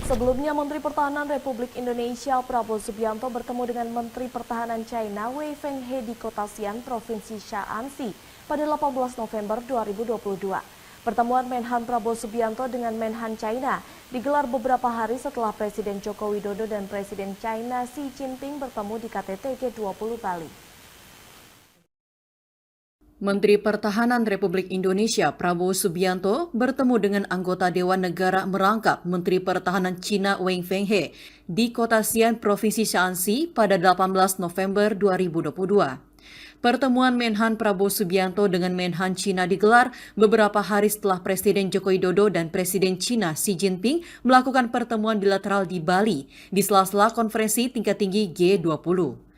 Sebelumnya, Menteri Pertahanan Republik Indonesia Prabowo Subianto bertemu dengan Menteri Pertahanan China Wei Fenghe di Kota Xi'an, Provinsi Shaanxi pada 18 November 2022. Pertemuan Menhan Prabowo Subianto dengan Menhan China digelar beberapa hari setelah Presiden Joko Widodo dan Presiden China Xi Jinping bertemu di KTT G20 Bali. Menteri Pertahanan Republik Indonesia Prabowo Subianto bertemu dengan anggota Dewan Negara merangkap Menteri Pertahanan Cina Wei Fenghe di Kota Xi'an, Provinsi Shaanxi pada 18 November 2022. Pertemuan Menhan Prabowo Subianto dengan Menhan Cina digelar beberapa hari setelah Presiden Joko Widodo dan Presiden Cina Xi Jinping melakukan pertemuan bilateral di Bali di sela-sela konferensi tingkat tinggi G20.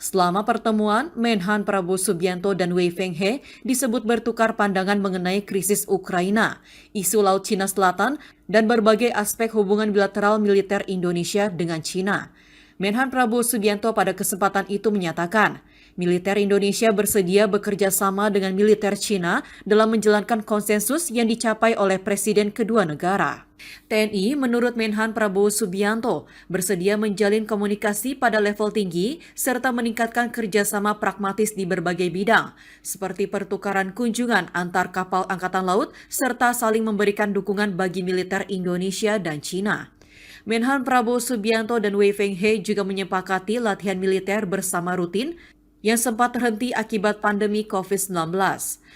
Selama pertemuan, Menhan Prabowo Subianto dan Wei Fenghe disebut bertukar pandangan mengenai krisis Ukraina, isu Laut Cina Selatan, dan berbagai aspek hubungan bilateral militer Indonesia dengan Cina. Menhan Prabowo Subianto pada kesempatan itu menyatakan, militer Indonesia bersedia bekerja sama dengan militer Cina dalam menjalankan konsensus yang dicapai oleh Presiden kedua negara. TNI menurut Menhan Prabowo Subianto bersedia menjalin komunikasi pada level tinggi serta meningkatkan kerjasama pragmatis di berbagai bidang, seperti pertukaran kunjungan antar kapal angkatan laut serta saling memberikan dukungan bagi militer Indonesia dan Cina. Menhan Prabowo Subianto dan Wei Fenghe juga menyepakati latihan militer bersama rutin yang sempat terhenti akibat pandemi COVID-19.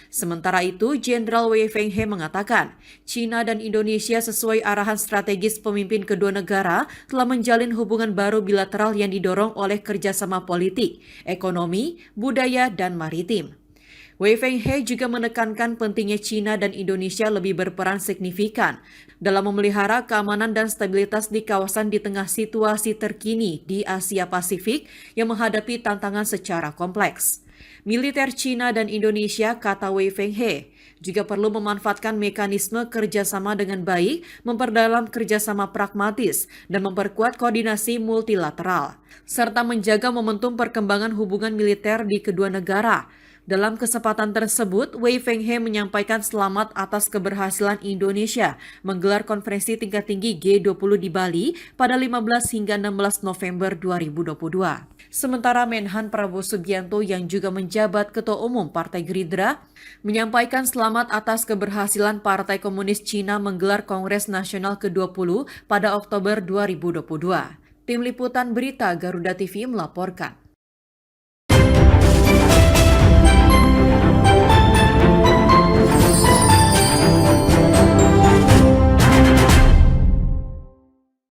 Sementara itu, Jenderal Wei Fenghe mengatakan, China dan Indonesia sesuai arahan strategis pemimpin kedua negara telah menjalin hubungan baru bilateral yang didorong oleh kerjasama politik, ekonomi, budaya, dan maritim. Wei Fenghe juga menekankan pentingnya China dan Indonesia lebih berperan signifikan dalam memelihara keamanan dan stabilitas di kawasan di tengah situasi terkini di Asia Pasifik yang menghadapi tantangan secara kompleks. Militer China dan Indonesia, kata Wei Fenghe, juga perlu memanfaatkan mekanisme kerjasama dengan baik, memperdalam kerjasama pragmatis, dan memperkuat koordinasi multilateral, serta menjaga momentum perkembangan hubungan militer di kedua negara. Dalam kesempatan tersebut, Wei Fenghe menyampaikan selamat atas keberhasilan Indonesia menggelar konferensi tingkat tinggi G20 di Bali pada 15 hingga 16 November 2022. Sementara Menhan Prabowo Subianto yang juga menjabat Ketua Umum Partai Gerindra menyampaikan selamat atas keberhasilan Partai Komunis Cina menggelar Kongres Nasional ke-20 pada Oktober 2022. Tim Liputan Berita Garuda TV melaporkan.